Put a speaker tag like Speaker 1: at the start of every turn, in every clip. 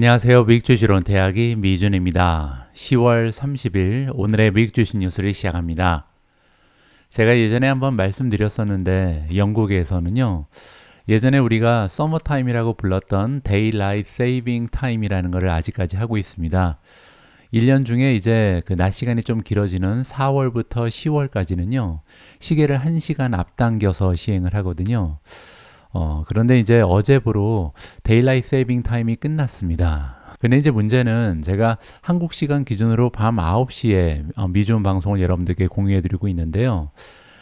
Speaker 1: 안녕하세요. 미국주식론 대학이 미준입니다. 10월 30일 오늘의 미국주식 뉴스를 시작합니다. 제가 예전에 한번 말씀드렸었는데 영국에서는요. 예전에 우리가 서머타임이라고 불렀던 데일라이트 세이빙 타임이라는 것을 아직까지 하고 있습니다. 1년 중에 이제 그 낮 시간이 좀 길어지는 4월부터 10월까지는요. 시계를 1시간 앞당겨서 시행을 하거든요. 그런데 이제 어제부로 데일라이트 세이빙 타임이 끝났습니다. 근데 이제 문제는 제가 한국 시간 기준으로 밤 9시에 미준 방송을 여러분들께 공유해 드리고 있는데요.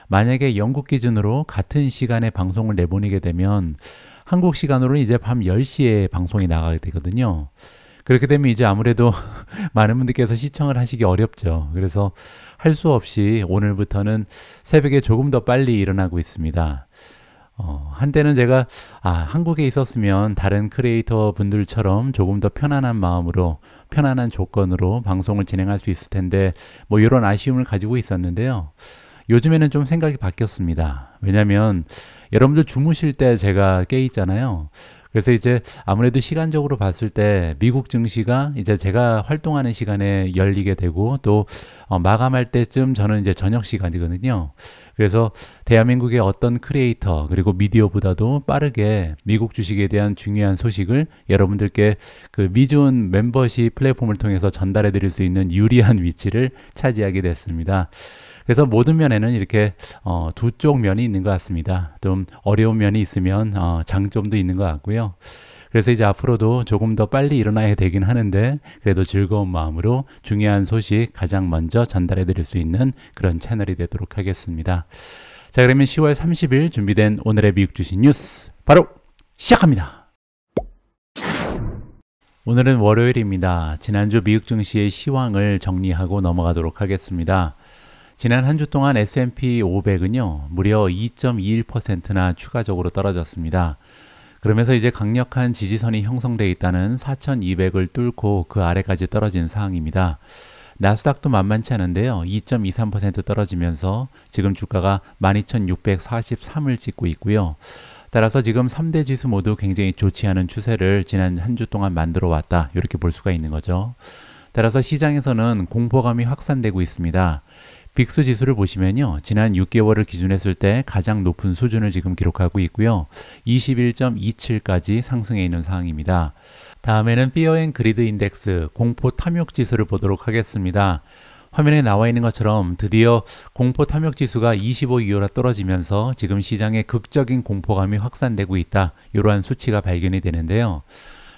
Speaker 1: 만약에 영국 기준으로 같은 시간에 방송을 내보내게 되면 한국 시간으로는 이제 밤 10시에 방송이 나가게 되거든요. 그렇게 되면 이제 아무래도 많은 분들께서 시청을 하시기 어렵죠. 그래서 할 수 없이 오늘부터는 새벽에 조금 더 빨리 일어나고 있습니다. 한때는 제가 한국에 있었으면 다른 크리에이터 분들처럼 조금 더 편안한 마음으로 편안한 조건으로 방송을 진행할 수 있을 텐데 뭐 이런 아쉬움을 가지고 있었는데요. 요즘에는 좀 생각이 바뀌었습니다. 왜냐하면 여러분들 주무실 때 제가 깨 있잖아요. 그래서 이제 아무래도 시간적으로 봤을 때 미국 증시가 이제 제가 활동하는 시간에 열리게 되고 또 마감할 때쯤 저는 이제 저녁 시간이거든요. 그래서 대한민국의 어떤 크리에이터 그리고 미디어보다도 빠르게 미국 주식에 대한 중요한 소식을 여러분들께 그 미준 멤버십 플랫폼을 통해서 전달해 드릴 수 있는 유리한 위치를 차지하게 됐습니다. 그래서 모든 면에는 이렇게 두 쪽 면이 있는 것 같습니다. 좀 어려운 면이 있으면 장점도 있는 것 같고요. 그래서 이제 앞으로도 조금 더 빨리 일어나야 되긴 하는데 그래도 즐거운 마음으로 중요한 소식 가장 먼저 전달해 드릴 수 있는 그런 채널이 되도록 하겠습니다. 자, 그러면 10월 30일 준비된 오늘의 미국 주식 뉴스 바로 시작합니다. 오늘은 월요일입니다. 지난주 미국 증시의 시황을 정리하고 넘어가도록 하겠습니다. 지난 한 주 동안 S&P 500은요, 무려 2.21%나 추가적으로 떨어졌습니다. 그러면서 이제 강력한 지지선이 형성되어 있다는 4,200을 뚫고 그 아래까지 떨어진 상황입니다. 나스닥도 만만치 않은데요. 2.23% 떨어지면서 지금 주가가 12,643을 찍고 있고요. 따라서 지금 3대 지수 모두 굉장히 좋지 않은 추세를 지난 한 주 동안 만들어 왔다. 이렇게 볼 수가 있는 거죠. 따라서 시장에서는 공포감이 확산되고 있습니다. 빅스 지수를 보시면요. 지난 6개월을 기준했을 때 가장 높은 수준을 지금 기록하고 있고요. 21.27까지 상승해 있는 상황입니다. 다음에는 피어 앤 그리드 인덱스 공포 탐욕 지수를 보도록 하겠습니다. 화면에 나와 있는 것처럼 드디어 공포 탐욕 지수가 25 이하로 떨어지면서 지금 시장에 극적인 공포감이 확산되고 있다. 이러한 수치가 발견이 되는데요.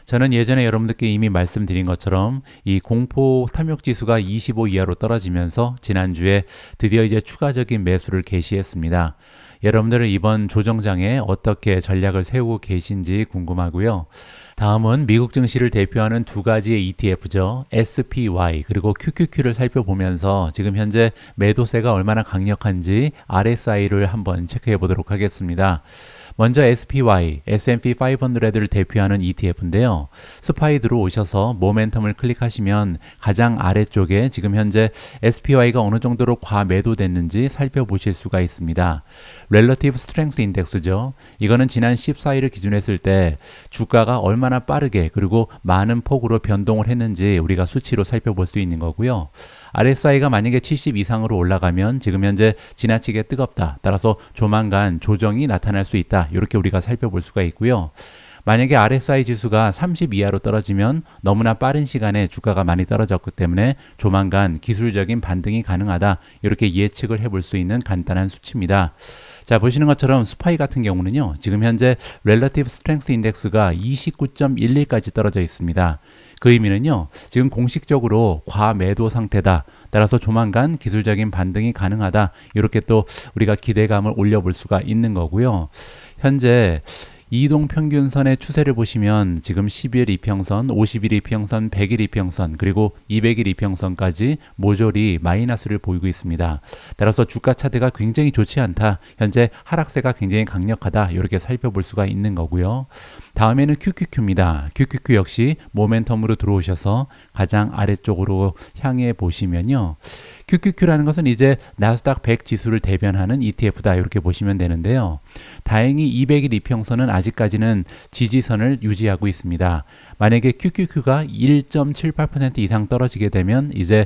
Speaker 1: 저는 예전에 여러분들께 이미 말씀드린 것처럼 이 공포 탐욕 지수가 25 이하로 떨어지면서 지난주에 드디어 이제 추가적인 매수를 개시했습니다. 여러분들은 이번 조정장에 어떻게 전략을 세우고 계신지 궁금하고요. 다음은 미국 증시를 대표하는 두 가지의 ETF죠. SPY 그리고 QQQ를 살펴보면서 지금 현재 매도세가 얼마나 강력한지 RSI를 한번 체크해 보도록 하겠습니다. 먼저 SPY, S&P 500를 대표하는 ETF인데요. 스파이 들어오셔서 모멘텀을 클릭하시면 가장 아래쪽에 지금 현재 SPY가 어느 정도로 과매도됐는지 살펴보실 수가 있습니다. Relative Strength Index죠. 이거는 지난 14일을 기준했을 때 주가가 얼마나 빠르게 그리고 많은 폭으로 변동을 했는지 우리가 수치로 살펴볼 수 있는 거고요. RSI가 만약에 70 이상으로 올라가면 지금 현재 지나치게 뜨겁다. 따라서 조만간 조정이 나타날 수 있다. 이렇게 우리가 살펴볼 수가 있고요. 만약에 RSI 지수가 30 이하로 떨어지면 너무나 빠른 시간에 주가가 많이 떨어졌기 때문에 조만간 기술적인 반등이 가능하다. 이렇게 예측을 해볼 수 있는 간단한 수치입니다. 자, 보시는 것처럼 스파이 같은 경우는요. 지금 현재 Relative Strength Index가 29.11까지 떨어져 있습니다. 그 의미는요. 지금 공식적으로 과매도 상태다. 따라서 조만간 기술적인 반등이 가능하다. 이렇게 또 우리가 기대감을 올려볼 수가 있는 거고요. 현재 이동평균선의 추세를 보시면 지금 10일 이평선, 50일 이평선, 100일 이평선 그리고 200일 이평선까지 모조리 마이너스를 보이고 있습니다. 따라서 주가 차트가 굉장히 좋지 않다. 현재 하락세가 굉장히 강력하다. 이렇게 살펴볼 수가 있는 거고요. 다음에는 QQQ입니다. QQQ 역시 모멘텀으로 들어오셔서 가장 아래쪽으로 향해 보시면요. QQQ라는 것은 이제 나스닥 100 지수를 대변하는 ETF다 이렇게 보시면 되는데요. 다행히 200일 이평선은 아직까지는 지지선을 유지하고 있습니다. 만약에 QQQ가 1.78% 이상 떨어지게 되면 이제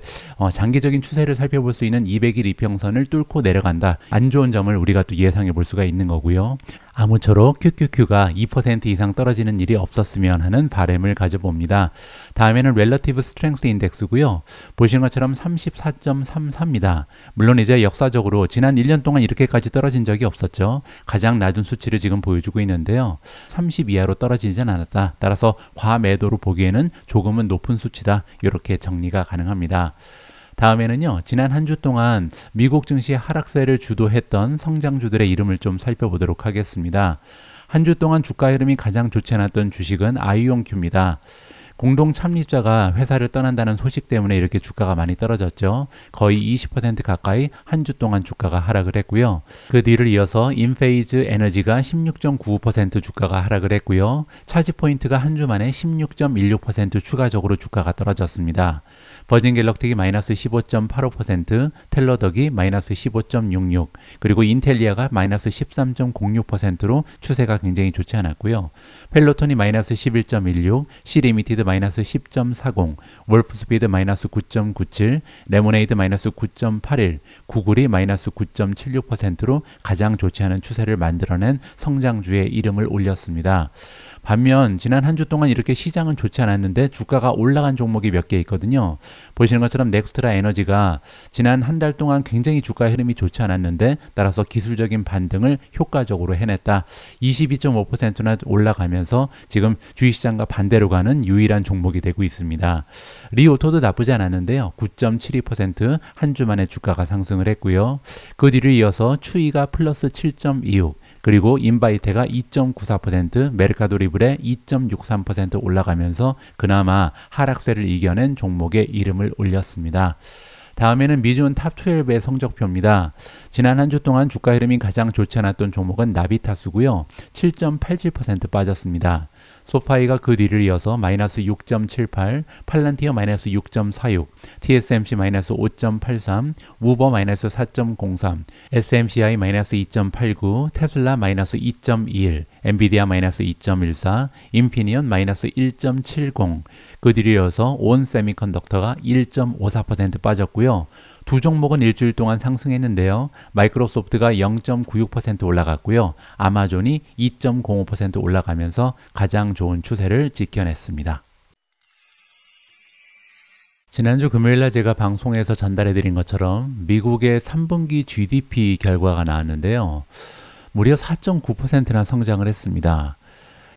Speaker 1: 장기적인 추세를 살펴볼 수 있는 200일 이평선을 뚫고 내려간다. 안 좋은 점을 우리가 또 예상해 볼 수가 있는 거고요. 아무쪼록 QQQ가 2% 이상 떨어지는 일이 없었으면 하는 바람을 가져봅니다. 다음에는 Relative Strength Index고요. 보시는 것처럼 34.33입니다. 물론 이제 역사적으로 지난 1년 동안 이렇게까지 떨어진 적이 없었죠. 가장 낮은 수치를 지금 보여주고 있는데요. 30 이하로 떨어지진 않았다. 따라서 과매도로 보기에는 조금은 높은 수치다. 이렇게 정리가 가능합니다. 다음에는요, 지난 한 주 동안 미국 증시 하락세를 주도했던 성장주들의 이름을 좀 살펴보도록 하겠습니다. 한 주 동안 주가 흐름이 가장 좋지 않았던 주식은 아이온큐입니다. 공동 참립자가 회사를 떠난다는 소식 때문에 이렇게 주가가 많이 떨어졌죠. 거의 20% 가까이 한 주 동안 주가가 하락을 했고요. 그 뒤를 이어서 인페이즈 에너지가 16.95% 주가가 하락을 했고요. 차지포인트가 한 주 만에 16.16% 추가적으로 주가가 떨어졌습니다. 버진 갤럭틱이 마이너스 15.85%, 텔러덕이 마이너스 15.66, 그리고 인텔리아가 마이너스 13.06%로 추세가 굉장히 좋지 않았고요. 펠로톤이 마이너스 11.16, 시리미티드 마이너스 10.40, 월프스피드 마이너스 9.97, 레모네이드 마이너스 9.81, 구글이 마이너스 9.76%로 가장 좋지 않은 추세를 만들어낸 성장주의 이름을 올렸습니다. 반면 지난 한 주 동안 이렇게 시장은 좋지 않았는데 주가가 올라간 종목이 몇 개 있거든요. 보시는 것처럼 넥스트라 에너지가 지난 한 달 동안 굉장히 주가 흐름이 좋지 않았는데 따라서 기술적인 반등을 효과적으로 해냈다. 22.5%나 올라가면서 지금 주식시장과 반대로 가는 유일한 종목이 되고 있습니다. 리오토도 나쁘지 않았는데요. 9.72% 한 주 만에 주가가 상승을 했고요. 그 뒤를 이어서 추이가 플러스 7.26, 그리고 인바이테가 2.94%, 메르카도 리브레 2.63% 올라가면서 그나마 하락세를 이겨낸 종목의 이름을 올렸습니다. 다음에는 미주온 탑 12의 성적표입니다. 지난 한 주 동안 주가 흐름이 가장 좋지 않았던 종목은 나비타스고요. 7.87% 빠졌습니다. 소파이가 그 뒤를 이어서 마이너스 6.78, 팔란티어 마이너스 6.46, TSMC 마이너스 5.83, 우버 마이너스 4.03, SMCI 마이너스 2.89, 테슬라 마이너스 2.21, 엔비디아 마이너스 2.14, 인피니언 마이너스 1.70, 그 뒤를 이어서 온 세미컨덕터가 1.54% 빠졌고요. 두 종목은 일주일 동안 상승했는데요. 마이크로소프트가 0.96% 올라갔고요. 아마존이 2.05% 올라가면서 가장 좋은 추세를 지켜냈습니다. 지난주 금요일날 제가 방송에서 전달해드린 것처럼 미국의 3분기 GDP 결과가 나왔는데요. 무려 4.9%나 성장을 했습니다.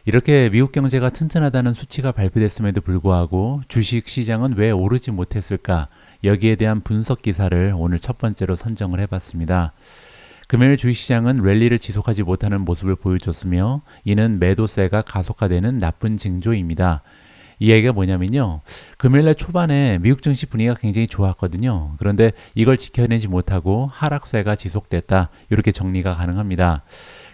Speaker 1: 이렇게 미국 경제가 튼튼하다는 수치가 발표됐음에도 불구하고 주식 시장은 왜 오르지 못했을까? 여기에 대한 분석 기사를 오늘 첫 번째로 선정을 해봤습니다. 금요일 주식시장은 랠리를 지속하지 못하는 모습을 보여줬으며 이는 매도세가 가속화되는 나쁜 징조입니다. 이 얘기가 뭐냐면요. 금요일날 초반에 미국 증시 분위기가 굉장히 좋았거든요. 그런데 이걸 지켜내지 못하고 하락세가 지속됐다. 이렇게 정리가 가능합니다.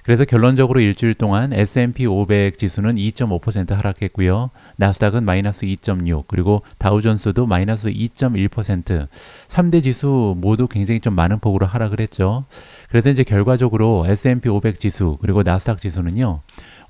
Speaker 1: 그래서 결론적으로 일주일 동안 S&P 500 지수는 2.5% 하락했고요. 나스닥은 마이너스 2.6, 그리고 다우존스도 마이너스 2.1%, 3대 지수 모두 굉장히 좀 많은 폭으로 하락을 했죠. 그래서 이제 결과적으로 S&P 500 지수 그리고 나스닥 지수는요.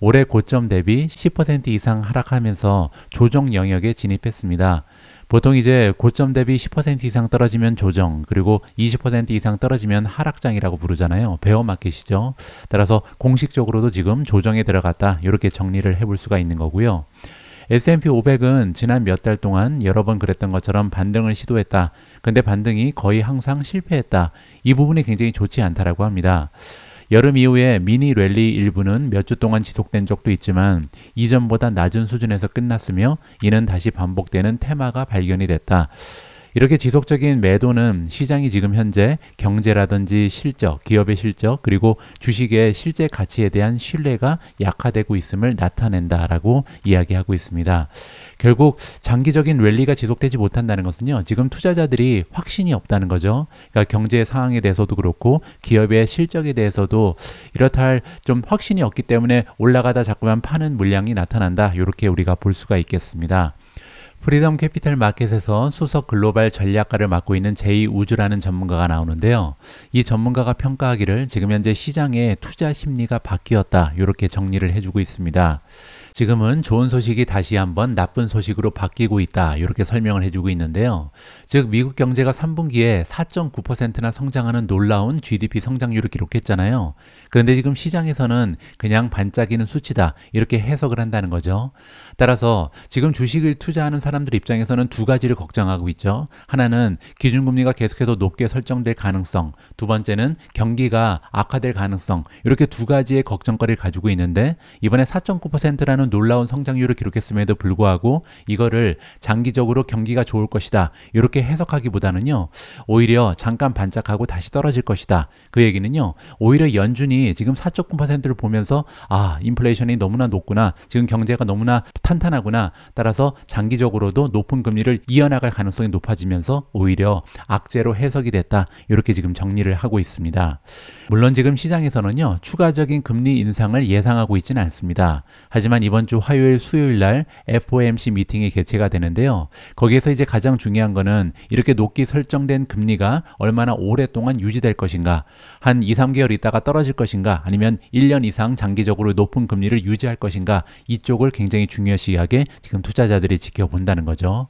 Speaker 1: 올해 고점 대비 10% 이상 하락하면서 조정 영역에 진입했습니다. 보통 이제 고점 대비 10% 이상 떨어지면 조정, 그리고 20% 이상 떨어지면 하락장이라고 부르잖아요. 베어마켓이죠. 따라서 공식적으로도 지금 조정에 들어갔다. 이렇게 정리를 해볼 수가 있는 거고요. S&P 500은 지난 몇 달 동안 여러 번 그랬던 것처럼 반등을 시도했다. 근데 반등이 거의 항상 실패했다. 이 부분이 굉장히 좋지 않다라고 합니다. 여름 이후에 미니 랠리 일부는 몇 주 동안 지속된 적도 있지만 이전보다 낮은 수준에서 끝났으며 이는 다시 반복되는 테마가 발견이 됐다. 이렇게 지속적인 매도는 시장이 지금 현재 경제라든지 실적, 기업의 실적, 그리고 주식의 실제 가치에 대한 신뢰가 약화되고 있음을 나타낸다라고 이야기하고 있습니다. 결국 장기적인 랠리가 지속되지 못한다는 것은요. 지금 투자자들이 확신이 없다는 거죠. 그러니까 경제 상황에 대해서도 그렇고 기업의 실적에 대해서도 이렇다 할 좀 확신이 없기 때문에 올라가다 자꾸만 파는 물량이 나타난다. 이렇게 우리가 볼 수가 있겠습니다. 프리덤 캐피탈 마켓에서 수석 글로벌 전략가를 맡고 있는 제이 우주라는 전문가가 나오는데요. 이 전문가가 평가하기를 지금 현재 시장의 투자 심리가 바뀌었다, 이렇게 정리를 해주고 있습니다. 지금은 좋은 소식이 다시 한번 나쁜 소식으로 바뀌고 있다, 이렇게 설명을 해주고 있는데요. 즉 미국 경제가 3분기에 4.9%나 성장하는 놀라운 GDP 성장률을 기록했잖아요. 그런데 지금 시장에서는 그냥 반짝이는 수치다, 이렇게 해석을 한다는 거죠. 따라서 지금 주식을 투자하는 사람들 입장에서는 두 가지를 걱정하고 있죠. 하나는 기준금리가 계속해서 높게 설정될 가능성, 두 번째는 경기가 악화될 가능성, 이렇게 두 가지의 걱정거리를 가지고 있는데, 이번에 4.9%라는 놀라운 성장률을 기록했음에도 불구하고 이거를 장기적으로 경기가 좋을 것이다, 이렇게 해석하기보다는요, 오히려 잠깐 반짝하고 다시 떨어질 것이다. 그 얘기는요, 오히려 연준이 지금 4.9%를 보면서 인플레이션이 너무나 높구나, 지금 경제가 너무나 탄탄하구나, 따라서 장기적으로도 높은 금리를 이어나갈 가능성이 높아지면서 오히려 악재로 해석이 됐다, 이렇게 지금 정리를 하고 있습니다. 물론 지금 시장에서는요, 추가적인 금리 인상을 예상하고 있지는 않습니다. 하지만 이번 주 화요일, 수요일 날 FOMC 미팅이 개최가 되는데요. 거기에서 이제 가장 중요한 거는 이렇게 높게 설정된 금리가 얼마나 오랫동안 유지될 것인가, 한 2, 3개월 있다가 떨어질 것인가, 아니면 1년 이상 장기적으로 높은 금리를 유지할 것인가, 이쪽을 굉장히 중요시하게 지금 투자자들이 지켜본다는 거죠.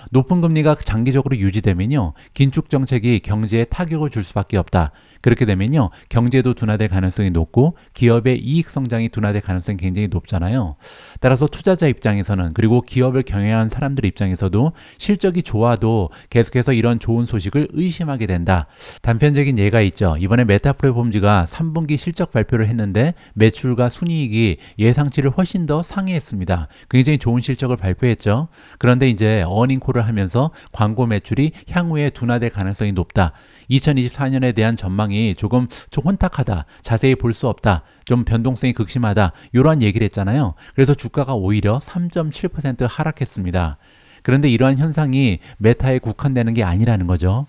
Speaker 1: 높은 금리가 장기적으로 유지되면요, 긴축 정책이 경제에 타격을 줄 수밖에 없다. 그렇게 되면요, 경제도 둔화될 가능성이 높고 기업의 이익 성장이 둔화될 가능성이 굉장히 높잖아요. 따라서 투자자 입장에서는, 그리고 기업을 경영하는 사람들 입장에서도 실적이 좋아도 계속해서 이런 좋은 소식을 의심하게 된다. 단편적인 예가 있죠. 이번에 메타 플랫폼즈가 3분기 실적 발표를 했는데 매출과 순이익이 예상치를 훨씬 더 상회했습니다. 굉장히 좋은 실적을 발표했죠. 그런데 이제 어닝콜을 하면서 광고 매출이 향후에 둔화될 가능성이 높다, 2024년에 대한 전망이 조금 혼탁하다, 자세히 볼 수 없다, 좀 변동성이 극심하다, 이러한 얘기를 했잖아요. 그래서 주가가 오히려 3.7% 하락했습니다. 그런데 이러한 현상이 메타에 국한되는 게 아니라는 거죠.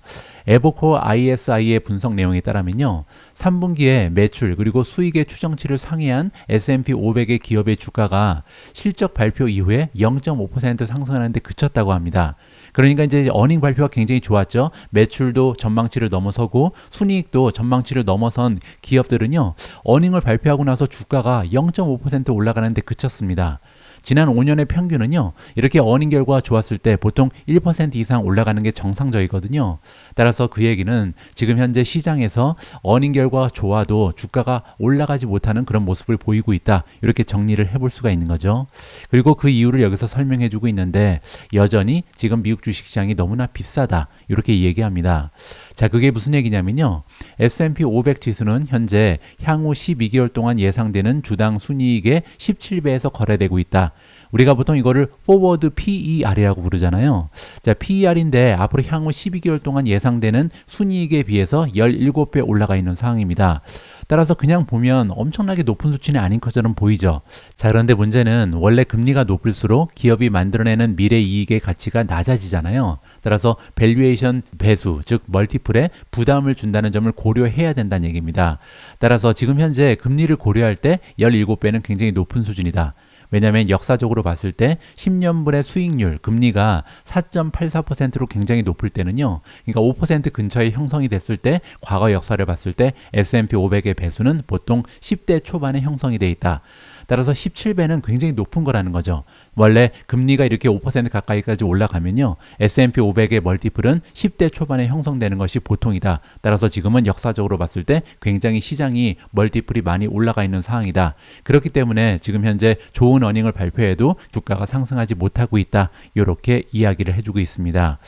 Speaker 1: 에버코어 ISI의 분석 내용에 따르면요, 3분기에 매출 그리고 수익의 추정치를 상회한 S&P 500의 기업의 주가가 실적 발표 이후에 0.5% 상승하는 데 그쳤다고 합니다. 그러니까 이제 어닝 발표가 굉장히 좋았죠. 매출도 전망치를 넘어서고 순이익도 전망치를 넘어선 기업들은요, 어닝을 발표하고 나서 주가가 0.5% 올라가는 데 그쳤습니다. 지난 5년의 평균은요, 이렇게 어닝 결과가 좋았을 때 보통 1% 이상 올라가는 게 정상적이거든요. 따라서 그 얘기는 지금 현재 시장에서 어닝 결과가 좋아도 주가가 올라가지 못하는 그런 모습을 보이고 있다, 이렇게 정리를 해볼 수가 있는 거죠. 그리고 그 이유를 여기서 설명해 주고 있는데, 여전히 지금 미국 주식시장이 너무나 비싸다, 이렇게 얘기합니다. 자, 그게 무슨 얘기냐면요, S&P 500 지수는 현재 향후 12개월 동안 예상되는 주당 순이익의 17배에서 거래되고 있다. 우리가 보통 이거를 포워드 PER이라고 부르잖아요. 자, PER인데 앞으로 향후 12개월 동안 예상되는 순이익에 비해서 17배 올라가 있는 상황입니다. 따라서 그냥 보면 엄청나게 높은 수치는 아닌 것처럼 보이죠. 자, 그런데 문제는 원래 금리가 높을수록 기업이 만들어내는 미래 이익의 가치가 낮아지잖아요. 따라서 밸류에이션 배수, 즉 멀티플에 부담을 준다는 점을 고려해야 된다는 얘기입니다. 따라서 지금 현재 금리를 고려할 때 17배는 굉장히 높은 수준이다. 왜냐하면 역사적으로 봤을 때 10년분의 수익률, 금리가 4.84%로 굉장히 높을 때는요, 그러니까 5% 근처에 형성이 됐을 때 과거 역사를 봤을 때 S&P 500의 배수는 보통 10대 초반에 형성이 돼 있다. 따라서 17배는 굉장히 높은 거라는 거죠. 원래 금리가 이렇게 5% 가까이까지 올라가면요, S&P 500의 멀티플은 10대 초반에 형성되는 것이 보통이다. 따라서 지금은 역사적으로 봤을 때 굉장히 시장이 멀티플이 많이 올라가 있는 상황이다. 그렇기 때문에 지금 현재 좋은 어닝을 발표해도 주가가 상승하지 못하고 있다, 이렇게 이야기를 해주고 있습니다.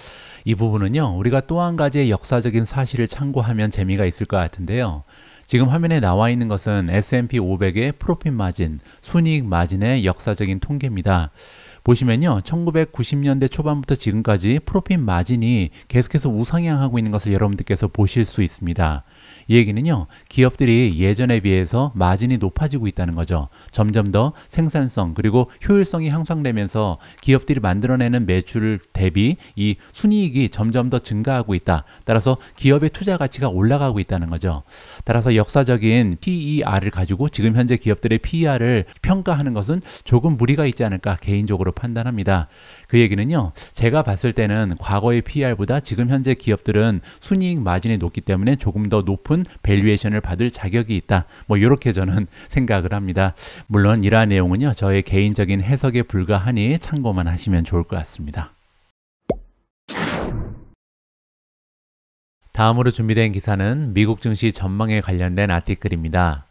Speaker 1: 이 부분은요, 우리가 또 한 가지의 역사적인 사실을 참고하면 재미가 있을 것 같은데요. 지금 화면에 나와 있는 것은 S&P 500의 프로핏 마진, 순이익 마진의 역사적인 통계입니다. 보시면요, 1990년대 초반부터 지금까지 프로핏 마진이 계속해서 우상향하고 있는 것을 여러분들께서 보실 수 있습니다. 이 얘기는요, 기업들이 예전에 비해서 마진이 높아지고 있다는 거죠. 점점 더 생산성 그리고 효율성이 향상되면서 기업들이 만들어내는 매출 대비 이 순이익이 점점 더 증가하고 있다. 따라서 기업의 투자 가치가 올라가고 있다는 거죠. 따라서 역사적인 PER을 가지고 지금 현재 기업들의 PER을 평가하는 것은 조금 무리가 있지 않을까 개인적으로 판단합니다. 그 얘기는요, 제가 봤을 때는 과거의 PER보다 지금 현재 기업들은 순이익 마진이 높기 때문에 조금 더 높은 밸류에이션을 받을 자격이 있다. 뭐 이렇게 저는 생각을 합니다. 물론 이러한 내용은요, 저의 개인적인 해석에 불과하니 참고만 하시면 좋을 것 같습니다. 다음으로 준비된 기사는 미국 증시 전망에 관련된 아티클입니다.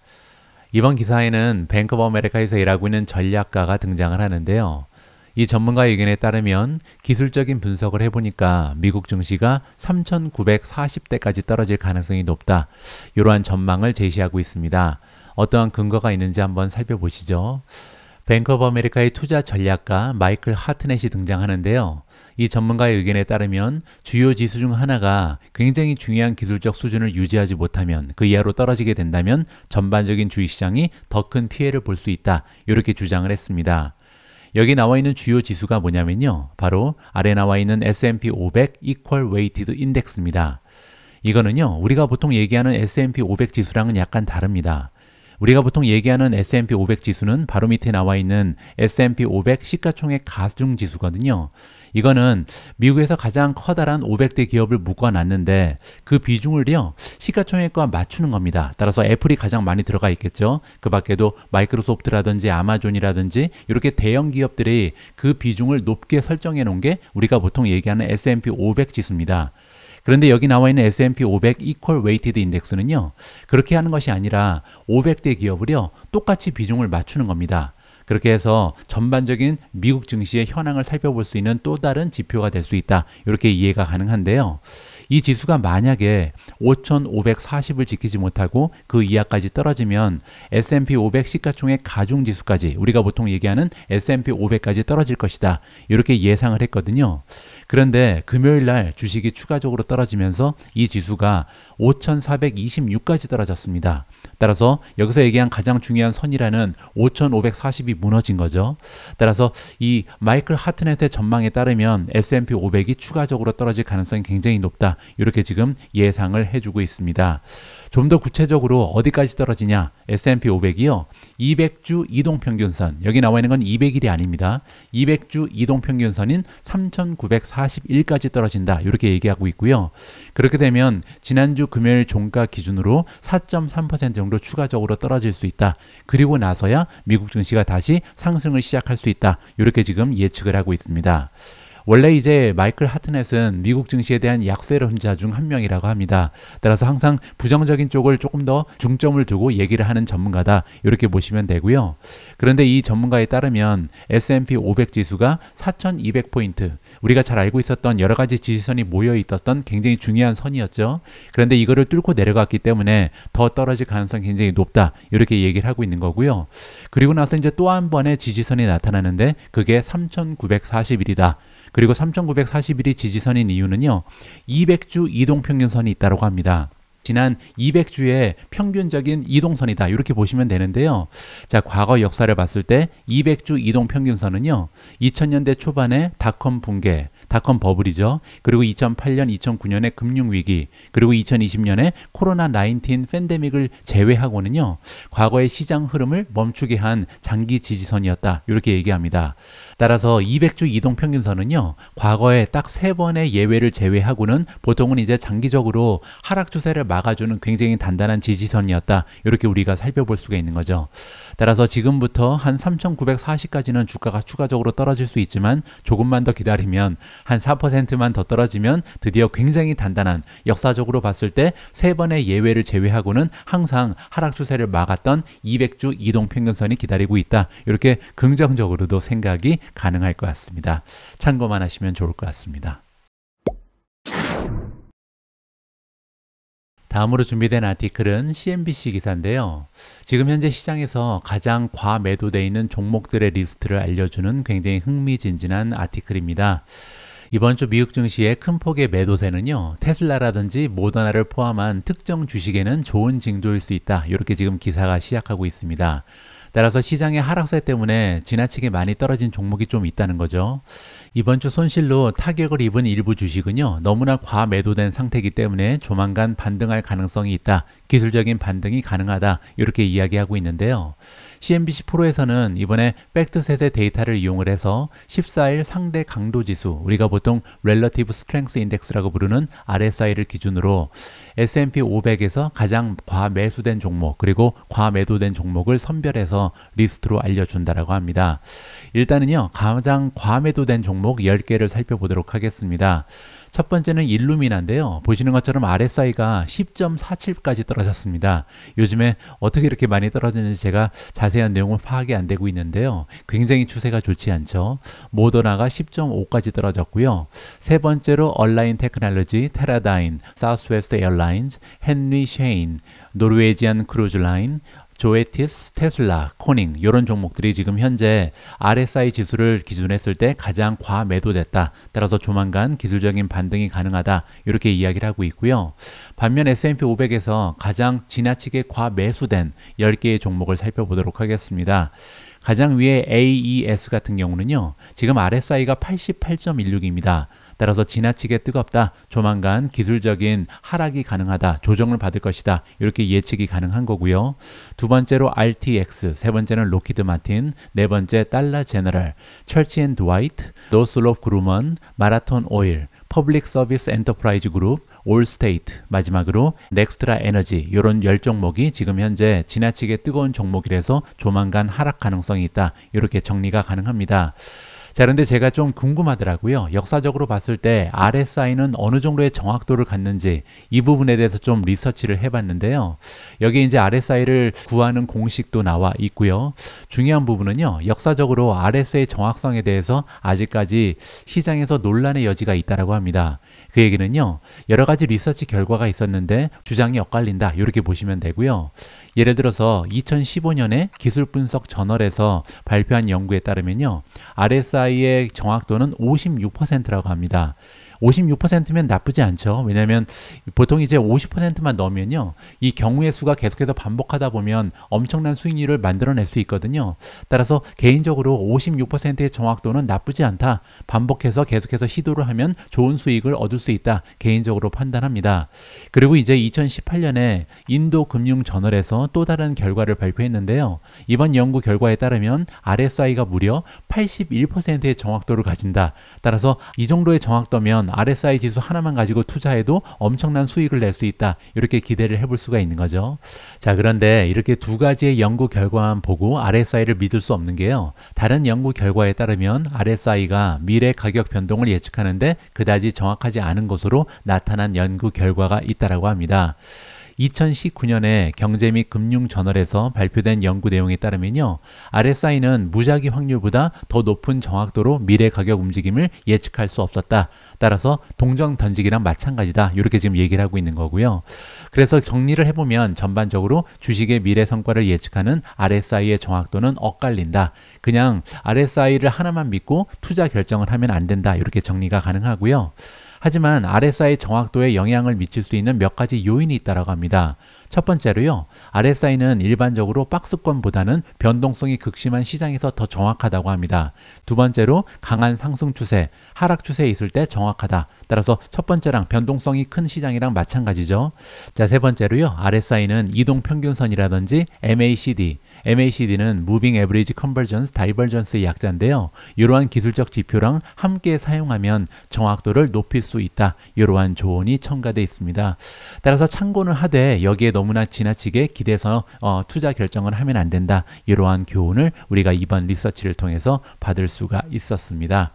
Speaker 1: 이번 기사에는 뱅크 오브 아메리카에서 일하고 있는 전략가가 등장을 하는데요. 이 전문가의 의견에 따르면 기술적인 분석을 해보니까 미국 증시가 3,940대까지 떨어질 가능성이 높다. 이러한 전망을 제시하고 있습니다. 어떠한 근거가 있는지 한번 살펴보시죠. 뱅크 오브 아메리카의 투자 전략가 마이클 하트넷이 등장하는데요. 이 전문가의 의견에 따르면 주요 지수 중 하나가 굉장히 중요한 기술적 수준을 유지하지 못하면 그 이하로 떨어지게 된다면 전반적인 주식시장이 더 큰 피해를 볼 수 있다. 이렇게 주장을 했습니다. 여기 나와 있는 주요 지수가 뭐냐면요. 바로 아래 나와 있는 S&P 500 Equal Weighted Index입니다. 이거는요, 우리가 보통 얘기하는 S&P 500 지수랑은 약간 다릅니다. 우리가 보통 얘기하는 S&P 500 지수는 바로 밑에 나와 있는 S&P 500 시가총액 가중 지수거든요. 이거는 미국에서 가장 커다란 500대 기업을 묶어놨는데 그 비중을요, 시가총액과 맞추는 겁니다. 따라서 애플이 가장 많이 들어가 있겠죠. 그 밖에도 마이크로소프트라든지 아마존이라든지 이렇게 대형 기업들이 그 비중을 높게 설정해 놓은 게 우리가 보통 얘기하는 S&P 500 지수입니다. 그런데 여기 나와 있는 S&P 500 Equal Weighted Index는요, 그렇게 하는 것이 아니라 500대 기업을요, 똑같이 비중을 맞추는 겁니다. 그렇게 해서 전반적인 미국 증시의 현황을 살펴볼 수 있는 또 다른 지표가 될 수 있다. 이렇게 이해가 가능한데요. 이 지수가 만약에 5,540을 지키지 못하고 그 이하까지 떨어지면 S&P 500 시가총액 가중지수까지, 우리가 보통 얘기하는 S&P 500까지 떨어질 것이다. 이렇게 예상을 했거든요. 그런데 금요일 날 주식이 추가적으로 떨어지면서 이 지수가 5,426까지 떨어졌습니다. 따라서 여기서 얘기한 가장 중요한 선이라는 5,540이 무너진 거죠. 따라서 이 마이클 하트넷의 전망에 따르면 S&P 500이 추가적으로 떨어질 가능성이 굉장히 높다. 이렇게 지금 예상을 해주고 있습니다. 좀 더 구체적으로 어디까지 떨어지냐? S&P 500이요. 200주 이동평균선, 여기 나와 있는 건 200일이 아닙니다. 200주 이동평균선인 3,941까지 떨어진다. 이렇게 얘기하고 있고요. 그렇게 되면 지난주 금요일 종가 기준으로 4.3% 정도 추가적으로 떨어질 수 있다. 그리고 나서야 미국 증시가 다시 상승을 시작할 수 있다. 이렇게 지금 예측을 하고 있습니다. 원래 이제 마이클 하트넷은 미국 증시에 대한 약세론자 중 한 명이라고 합니다. 따라서 항상 부정적인 쪽을 조금 더 중점을 두고 얘기를 하는 전문가다. 이렇게 보시면 되고요. 그런데 이 전문가에 따르면 S&P 500 지수가 4,200포인트, 우리가 잘 알고 있었던 여러 가지 지지선이 모여 있었던 굉장히 중요한 선이었죠. 그런데 이거를 뚫고 내려갔기 때문에 더 떨어질 가능성이 굉장히 높다. 이렇게 얘기를 하고 있는 거고요. 그리고 나서 이제 또 한 번의 지지선이 나타나는데 그게 3,941이다. 그리고 3,941이 지지선인 이유는요, 200주 이동평균선이 있다고 합니다. 지난 200주의 평균적인 이동선이다. 이렇게 보시면 되는데요. 자, 과거 역사를 봤을 때 200주 이동평균선은요, 2000년대 초반에 닷컴 붕괴, 닷컴 버블이죠. 그리고 2008년, 2009년의 금융위기, 그리고 2020년에 코로나19 팬데믹을 제외하고는요, 과거의 시장 흐름을 멈추게 한 장기 지지선이었다. 이렇게 얘기합니다. 따라서 200주 이동평균선은요, 과거에 딱 3번의 예외를 제외하고는 보통은 이제 장기적으로 하락 추세를 막아주는 굉장히 단단한 지지선이었다. 이렇게 우리가 살펴볼 수가 있는 거죠. 따라서 지금부터 한 3,940까지는 주가가 추가적으로 떨어질 수 있지만 조금만 더 기다리면 한 4%만 더 떨어지면 드디어 굉장히 단단한, 역사적으로 봤을 때 3번의 예외를 제외하고는 항상 하락 추세를 막았던 200주 이동평균선이 기다리고 있다. 이렇게 긍정적으로도 생각이 가능할 것 같습니다. 참고만 하시면 좋을 것 같습니다. 다음으로 준비된 아티클은 CNBC 기사인데요. 지금 현재 시장에서 가장 과매도되어 있는 종목들의 리스트를 알려주는 굉장히 흥미진진한 아티클입니다. 이번 주 미국 증시의 큰 폭의 매도세는요, 테슬라라든지 모더나를 포함한 특정 주식에는 좋은 징조일 수 있다. 이렇게 지금 기사가 시작하고 있습니다. 따라서 시장의 하락세 때문에 지나치게 많이 떨어진 종목이 좀 있다는 거죠. 이번 주 손실로 타격을 입은 일부 주식은요, 너무나 과매도된 상태이기 때문에 조만간 반등할 가능성이 있다. 기술적인 반등이 가능하다. 이렇게 이야기하고 있는데요. CNBC 프로에서는 이번에 팩트 세대 데이터를 이용을 해서 14일 상대 강도 지수, 우리가 보통 Relative Strength Index라고 부르는 RSI를 기준으로 S&P 500에서 가장 과매수된 종목, 그리고 과매도된 종목을 선별해서 리스트로 알려준다라고 합니다. 일단은요, 가장 과매도된 종목 10개를 살펴보도록 하겠습니다. 첫 번째는 일루미나인데요. 보시는 것처럼 RSI가 10.47까지 떨어졌습니다. 요즘에 어떻게 이렇게 많이 떨어지는지 제가 자세한 내용은 파악이 안 되고 있는데요. 굉장히 추세가 좋지 않죠. 모더나가 10.5까지 떨어졌고요. 세 번째로 얼라인 테크놀로지, 테라다인, 사우스웨스트 에어라인즈, 헨리 셰인, 노르웨이지안 크루즈라인, 조에티스, 테슬라, 코닝 이런 종목들이 지금 현재 RSI 지수를 기준했을 때 가장 과매도됐다. 따라서 조만간 기술적인 반등이 가능하다. 이렇게 이야기를 하고 있고요. 반면 S&P 500에서 가장 지나치게 과매수된 10개의 종목을 살펴보도록 하겠습니다. 가장 위에 AES 같은 경우는요. 지금 RSI가 88.16입니다. 따라서 지나치게 뜨겁다, 조만간 기술적인 하락이 가능하다, 조정을 받을 것이다, 이렇게 예측이 가능한 거고요. 두 번째로 RTX, 세 번째는 로키드 마틴, 네 번째 달러 제너럴, 철치 앤 드와이트, 노슬롭 그루먼, 마라톤 오일, 퍼블릭 서비스 엔터프라이즈 그룹, 올스테이트, 마지막으로 넥스트라 에너지, 이런 10종목이 지금 현재 지나치게 뜨거운 종목이라서 조만간 하락 가능성이 있다, 이렇게 정리가 가능합니다. 자, 그런데 제가 좀 궁금하더라고요. 역사적으로 봤을 때 RSI는 어느 정도의 정확도를 갖는지 이 부분에 대해서 좀 리서치를 해봤는데요. 여기 이제 RSI를 구하는 공식도 나와 있고요. 중요한 부분은요, 역사적으로 RSI의 정확성에 대해서 아직까지 시장에서 논란의 여지가 있다라고 합니다. 그 얘기는요, 여러 가지 리서치 결과가 있었는데 주장이 엇갈린다, 이렇게 보시면 되고요. 예를 들어서 2015년에 기술분석 저널에서 발표한 연구에 따르면요, RSI의 정확도는 56%라고 합니다. 56%면 나쁘지 않죠. 왜냐하면 보통 이제 50%만 넣으면요, 이 경우의 수가 계속해서 반복하다 보면 엄청난 수익률을 만들어낼 수 있거든요. 따라서 개인적으로 56%의 정확도는 나쁘지 않다. 반복해서 계속해서 시도를 하면 좋은 수익을 얻을 수 있다. 개인적으로 판단합니다. 그리고 이제 2018년에 인도 금융 저널에서 또 다른 결과를 발표했는데요. 이번 연구 결과에 따르면 RSI가 무려 81%의 정확도를 가진다. 따라서 이 정도의 정확도면 RSI 지수 하나만 가지고 투자해도 엄청난 수익을 낼 수 있다. 이렇게 기대를 해볼 수가 있는 거죠. 자, 그런데 이렇게 두 가지의 연구 결과만 보고 RSI를 믿을 수 없는 게요. 다른 연구 결과에 따르면 RSI가 미래 가격 변동을 예측하는데 그다지 정확하지 않은 것으로 나타난 연구 결과가 있다라고 합니다. 2019년에 경제 및 금융 저널에서 발표된 연구 내용에 따르면요, RSI는 무작위 확률보다 더 높은 정확도로 미래 가격 움직임을 예측할 수 없었다. 따라서 동정 던지기랑 마찬가지다. 이렇게 지금 얘기를 하고 있는 거고요. 그래서 정리를 해보면 전반적으로 주식의 미래 성과를 예측하는 RSI의 정확도는 엇갈린다. 그냥 RSI를 하나만 믿고 투자 결정을 하면 안 된다. 이렇게 정리가 가능하고요. 하지만 RSI 정확도에 영향을 미칠 수 있는 몇 가지 요인이 있다고 합니다. 첫 번째로요, RSI는 일반적으로 박스권보다는 변동성이 극심한 시장에서 더 정확하다고 합니다. 두 번째로 강한 상승 추세, 하락 추세에 있을 때 정확하다. 따라서 첫 번째랑 변동성이 큰 시장이랑 마찬가지죠. 자, 세 번째로요, RSI는 이동평균선이라든지 MACD는 Moving Average Convergence Divergence의 약자인데요. 이러한 기술적 지표랑 함께 사용하면 정확도를 높일 수 있다. 이러한 조언이 첨가되어 있습니다. 따라서 참고는 하되 여기에 너무나 지나치게 기대서 투자 결정을 하면 안 된다. 이러한 교훈을 우리가 이번 리서치를 통해서 받을 수가 있었습니다.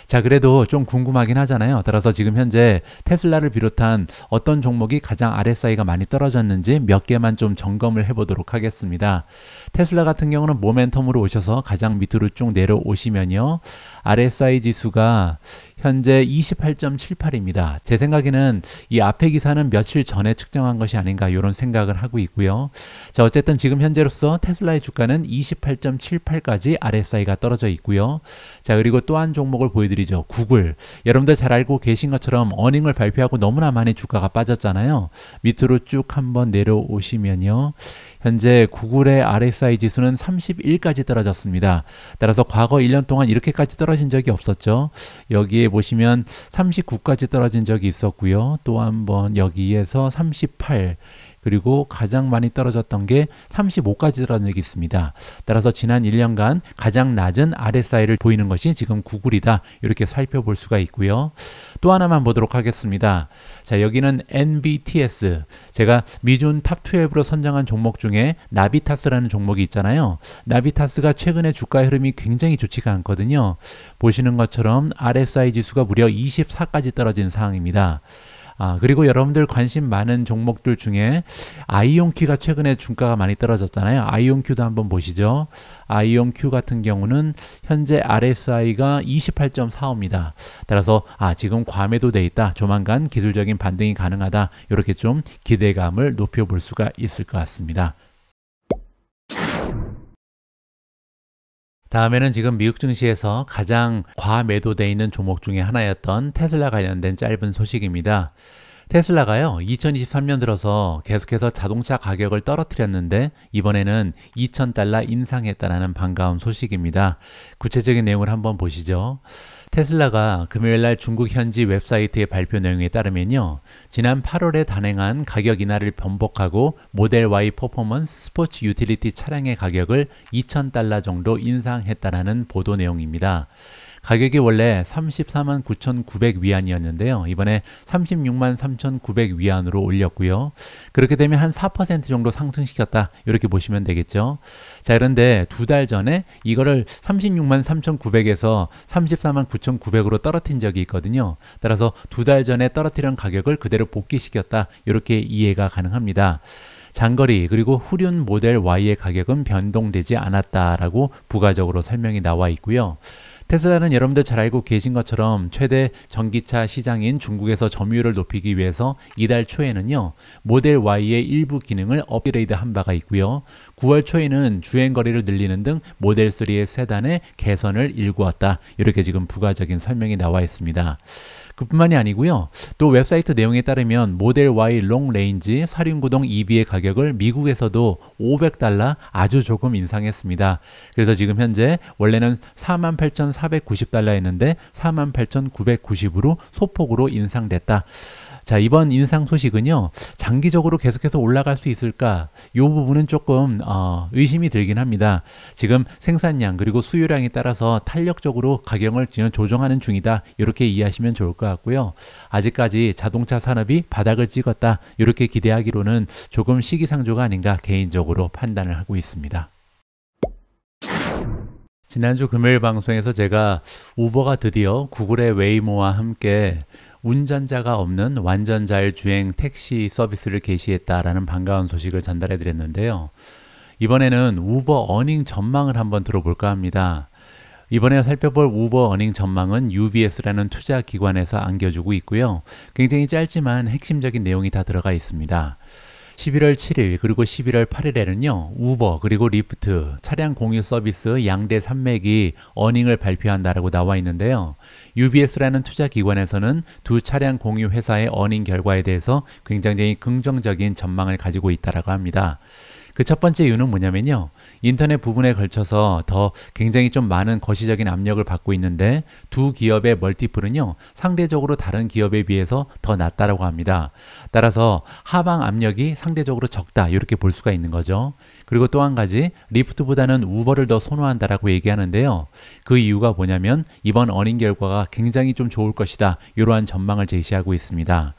Speaker 1: 자, 그래도 좀 궁금하긴 하잖아요. 따라서 지금 현재 테슬라를 비롯한 어떤 종목이 가장 RSI가 많이 떨어졌는지 몇 개만 좀 점검을 해보도록 하겠습니다. 테슬라 같은 경우는 모멘텀으로 오셔서 가장 밑으로 쭉 내려오시면요. RSI 지수가 현재 28.78입니다. 제 생각에는 이 앞에 기사는 며칠 전에 측정한 것이 아닌가 이런 생각을 하고 있고요. 자, 어쨌든 지금 현재로서 테슬라의 주가는 28.78까지 RSI가 떨어져 있고요. 자, 그리고 또 한 종목을 보여드리죠. 구글. 여러분들 잘 알고 계신 것처럼 어닝을 발표하고 너무나 많이 주가가 빠졌잖아요. 밑으로 쭉 한번 내려오시면요. 현재 구글의 RSI 지수는 31까지 떨어졌습니다. 따라서 과거 1년 동안 이렇게까지 떨어진 적이 없었죠. 여기에 보시면 39까지 떨어진 적이 있었고요. 또 한번 여기에서 38, 그리고 가장 많이 떨어졌던 게 35까지 떨어진 적이 있습니다. 따라서 지난 1년간 가장 낮은 RSI를 보이는 것이 지금 구글이다. 이렇게 살펴볼 수가 있고요. 또 하나만 보도록 하겠습니다. 자, 여기는 NBTS. 제가 미준 탑12로 선정한 종목 중에 나비타스라는 종목이 있잖아요. 나비타스가 최근에 주가 흐름이 굉장히 좋지가 않거든요. 보시는 것처럼 RSI 지수가 무려 24까지 떨어진 상황입니다. 그리고 여러분들 관심 많은 종목들 중에 아이온큐가 최근에 주가가 많이 떨어졌잖아요. 아이온큐도 한번 보시죠. 아이온큐 같은 경우는 현재 RSI가 28.45입니다. 따라서 지금 과매도돼 있다. 조만간 기술적인 반등이 가능하다. 이렇게 좀 기대감을 높여볼 수가 있을 것 같습니다. 다음에는 지금 미국 증시에서 가장 과매도되어 있는 종목 중에 하나였던 테슬라 관련된 짧은 소식입니다. 테슬라가요, 2023년 들어서 계속해서 자동차 가격을 떨어뜨렸는데 이번에는 $2,000 인상했다는 반가운 소식입니다. 구체적인 내용을 한번 보시죠. 테슬라가 금요일날 중국 현지 웹사이트의 발표 내용에 따르면요, 지난 8월에 단행한 가격 인하를 번복하고 모델 Y 퍼포먼스 스포츠 유틸리티 차량의 가격을 $2,000 정도 인상했다라는 보도 내용입니다. 가격이 원래 34만 9,900위안이었는데요. 이번에 36만 3,900위안으로 올렸고요. 그렇게 되면 한 4% 정도 상승시켰다. 이렇게 보시면 되겠죠. 자, 그런데 두 달 전에 이거를 36만 3,900에서 34만 9,900으로 떨어뜨린 적이 있거든요. 따라서 두 달 전에 떨어뜨린 가격을 그대로 복귀시켰다. 이렇게 이해가 가능합니다. 장거리 그리고 후륜 모델 Y의 가격은 변동되지 않았다라고 부가적으로 설명이 나와 있고요. 테슬라는 여러분들 잘 알고 계신 것처럼 최대 전기차 시장인 중국에서 점유율을 높이기 위해서 이달 초에는요, 모델 Y의 일부 기능을 업그레이드한 바가 있고요. 9월 초에는 주행거리를 늘리는 등 모델 3의 세단에 개선을 일구었다. 이렇게 지금 부가적인 설명이 나와 있습니다. 그뿐만이 아니고요. 또 웹사이트 내용에 따르면 모델 Y 롱 레인지 사륜구동 EV의 가격을 미국에서도 $500 아주 조금 인상했습니다. 그래서 지금 현재 원래는 48,490달러였는데 48,990으로 소폭으로 인상됐다. 자, 이번 인상 소식은요, 장기적으로 계속해서 올라갈 수 있을까? 이 부분은 조금 의심이 들긴 합니다. 지금 생산량 그리고 수요량에 따라서 탄력적으로 가격을 조정하는 중이다. 이렇게 이해하시면 좋을 것 같고요. 아직까지 자동차 산업이 바닥을 찍었다. 이렇게 기대하기로는 조금 시기상조가 아닌가 개인적으로 판단을 하고 있습니다. 지난주 금요일 방송에서 제가 우버가 드디어 구글의 웨이모와 함께 운전자가 없는 완전 자율주행 택시 서비스를 개시했다라는 반가운 소식을 전달해 드렸는데요. 이번에는 우버 어닝 전망을 한번 들어볼까 합니다. 이번에 살펴볼 우버 어닝 전망은 UBS라는 투자 기관에서 안겨주고 있고요. 굉장히 짧지만 핵심적인 내용이 다 들어가 있습니다. 11월 7일 그리고 11월 8일에는요, 우버 그리고 리프트 차량 공유 서비스 양대 산맥이 어닝을 발표한다라고 나와 있는데요. UBS라는 투자 기관에서는 두 차량 공유 회사의 어닝 결과에 대해서 굉장히 긍정적인 전망을 가지고 있다라고 합니다. 그 첫 번째 이유는 뭐냐면요, 인터넷 부분에 걸쳐서 더 굉장히 좀 많은 거시적인 압력을 받고 있는데 두 기업의 멀티플은요, 상대적으로 다른 기업에 비해서 더 낮다라고 합니다. 따라서 하방 압력이 상대적으로 적다, 이렇게 볼 수가 있는 거죠. 그리고 또 한 가지, 리프트보다는 우버를 더 선호한다라고 얘기하는데요. 그 이유가 뭐냐면 이번 어닝 결과가 굉장히 좀 좋을 것이다, 이러한 전망을 제시하고 있습니다.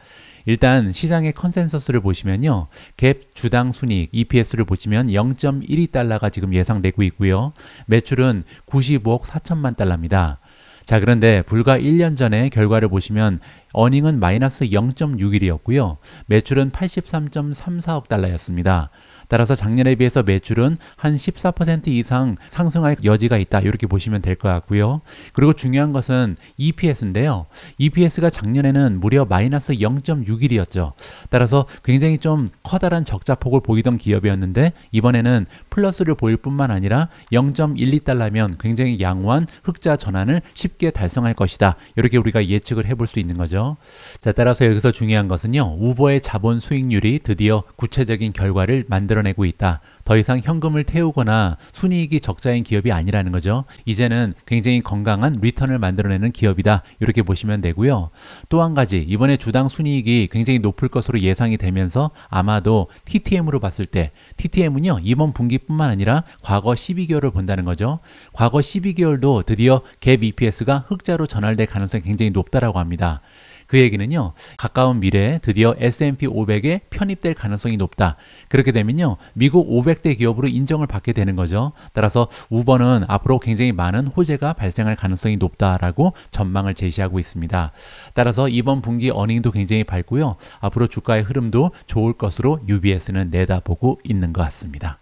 Speaker 1: 일단 시장의 컨센서스를 보시면요, 갭 주당 순이익 EPS를 보시면 0.12달러가 지금 예상되고 있고요. 매출은 95억 4천만 달러입니다. 자, 그런데 불과 1년 전에 결과를 보시면 어닝은 마이너스 0.61이었고요. 매출은 83.34억 달러였습니다. 따라서 작년에 비해서 매출은 한 14% 이상 상승할 여지가 있다. 이렇게 보시면 될 것 같고요. 그리고 중요한 것은 EPS인데요. EPS가 작년에는 무려 마이너스 0.61이었죠. 따라서 굉장히 좀 커다란 적자폭을 보이던 기업이었는데 이번에는 플러스를 보일 뿐만 아니라 0.12달러면 굉장히 양호한 흑자 전환을 쉽게 달성할 것이다. 이렇게 우리가 예측을 해볼 수 있는 거죠. 자, 따라서 여기서 중요한 것은요. 우버의 자본 수익률이 드디어 구체적인 결과를 만들어내고 있다. 더 이상 현금을 태우거나 순이익이 적자인 기업이 아니라는 거죠. 이제는 굉장히 건강한 리턴을 만들어내는 기업이다. 이렇게 보시면 되고요. 또 한 가지, 이번에 주당 순이익이 굉장히 높을 것으로 예상이 되면서 아마도 TTM으로 봤을 때, TTM은요, 이번 분기뿐만 아니라 과거 12개월을 본다는 거죠. 과거 12개월도 드디어 갭 EPS가 흑자로 전환될 가능성이 굉장히 높다라고 합니다. 그 얘기는요, 가까운 미래에 드디어 S&P 500에 편입될 가능성이 높다. 그렇게 되면요, 미국 500대 기업으로 인정을 받게 되는 거죠. 따라서 우버는 앞으로 굉장히 많은 호재가 발생할 가능성이 높다라고 전망을 제시하고 있습니다. 따라서 이번 분기 어닝도 굉장히 밝고요. 앞으로 주가의 흐름도 좋을 것으로 UBS는 내다보고 있는 것 같습니다.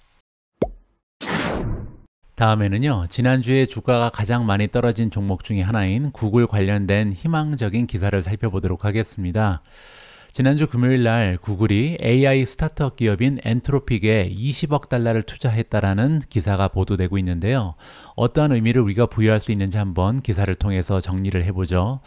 Speaker 1: 다음에는요, 지난주에 주가가 가장 많이 떨어진 종목 중에 하나인 구글 관련된 희망적인 기사를 살펴보도록 하겠습니다. 지난주 금요일 날 구글이 AI 스타트업 기업인 엔트로픽에 20억 달러를 투자했다라는 기사가 보도되고 있는데요. 어떠한 의미를 우리가 부여할 수 있는지 한번 기사를 통해서 정리를 해보죠.